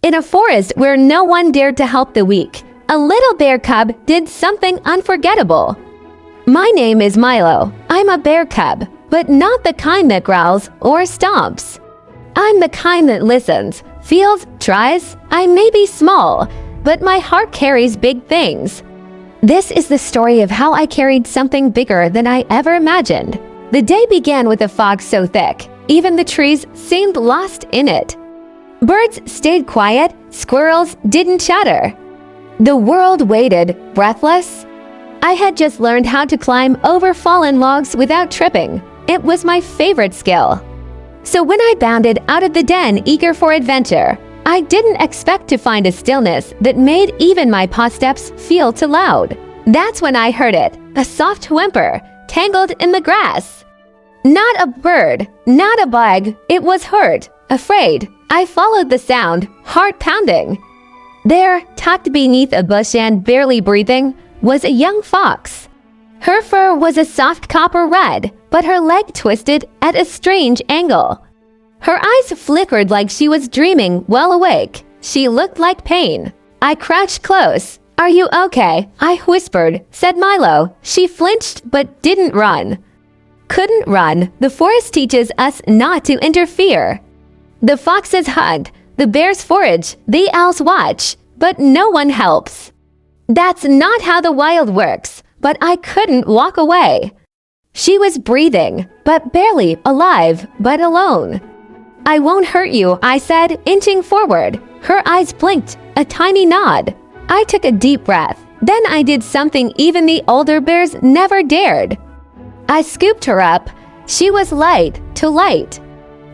In a forest where no one dared to help the weak, a little bear cub did something unforgettable. My name is Milo. I'm a bear cub, but not the kind that growls or stomps. I'm the kind that listens, feels, tries. I may be small, but my heart carries big things. This is the story of how I carried something bigger than I ever imagined. The day began with a fog so thick, even the trees seemed lost in it. Birds stayed quiet, squirrels didn't chatter. The world waited, breathless. I had just learned how to climb over fallen logs without tripping. It was my favorite skill. So when I bounded out of the den eager for adventure, I didn't expect to find a stillness that made even my paw steps feel too loud. That's when I heard it, a soft whimper, tangled in the grass. Not a bird, not a bug, it was hurt, afraid. I followed the sound, heart pounding. There, tucked beneath a bush and barely breathing, was a young fox. Her fur was a soft copper red, but her leg twisted at a strange angle. Her eyes flickered like she was dreaming, well awake. She looked like pain. I crouched close. "Are you okay?" I whispered, said Milo. She flinched but didn't run. Couldn't run. The forest teaches us not to interfere. The foxes hunt, the bears forage, the owls watch, but no one helps. That's not how the wild works, but I couldn't walk away. She was breathing, but barely, alive, but alone. "I won't hurt you," I said, inching forward. Her eyes blinked, a tiny nod. I took a deep breath. Then I did something even the older bears never dared. I scooped her up. She was light to light.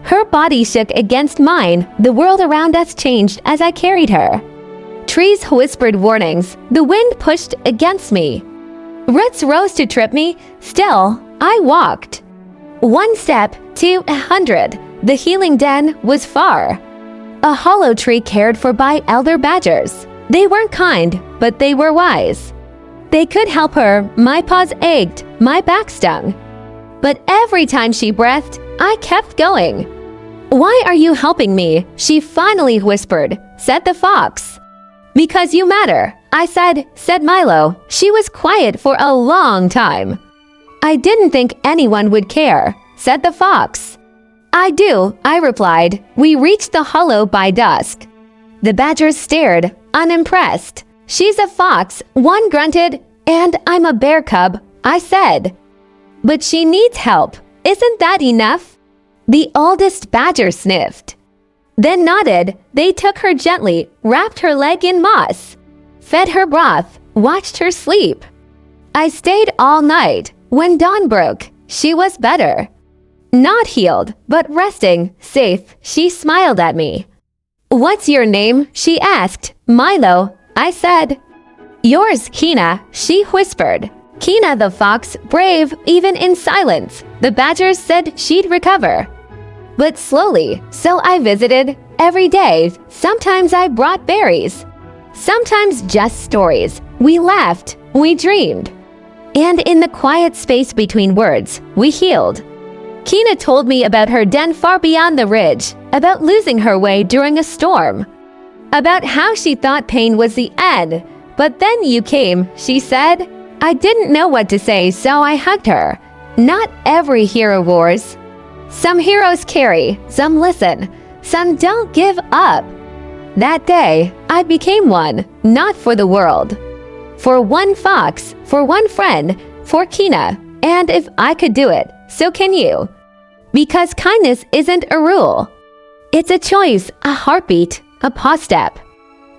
Her body shook against mine. The world around us changed as I carried her. Trees whispered warnings. The wind pushed against me. Roots rose to trip me. Still, I walked. One step to 100. The healing den was far. A hollow tree cared for by elder badgers. They weren't kind, but they were wise. They could help her. My paws ached, my back stung. But every time she breathed, I kept going. "Why are you helping me?" she finally whispered, said the fox. "Because you matter," I said Milo. She was quiet for a long time. "I didn't think anyone would care," said the fox. "I do," I replied. We reached the hollow by dusk. The badgers stared, unimpressed. "She's a fox," one grunted. "And I'm a bear cub," I said. "But she needs help. Isn't that enough?" The oldest badger sniffed, then nodded. They took her gently, wrapped her leg in moss, fed her broth, watched her sleep. I stayed all night. When dawn broke, she was better. Not healed, but resting, safe. She smiled at me. "What's your name?" she asked. "Milo," I said. "Yours, Kina," she whispered. Kina the fox, brave even in silence. The badgers said she'd recover. But slowly, so I visited every day. Sometimes I brought berries, sometimes just stories. We laughed, we dreamed. And in the quiet space between words, we healed. Kina told me about her den far beyond the ridge, about losing her way during a storm, about how she thought pain was the end. "But then you came," she said. I didn't know what to say, so I hugged her. Not every hero roars. Some heroes carry, some listen, some don't give up. That day, I became one, not for the world. For one fox, for one friend, for Kina. And if I could do it, so can you. Because kindness isn't a rule. It's a choice, a heartbeat, a paw step.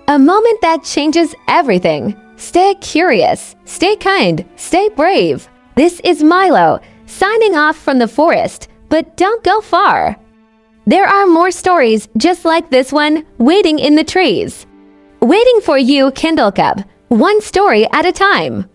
A moment that changes everything. Stay curious, stay kind, stay brave. This is Milo, signing off from the forest, but don't go far. There are more stories just like this one waiting in the trees. Waiting for you, Kindlecub, one story at a time.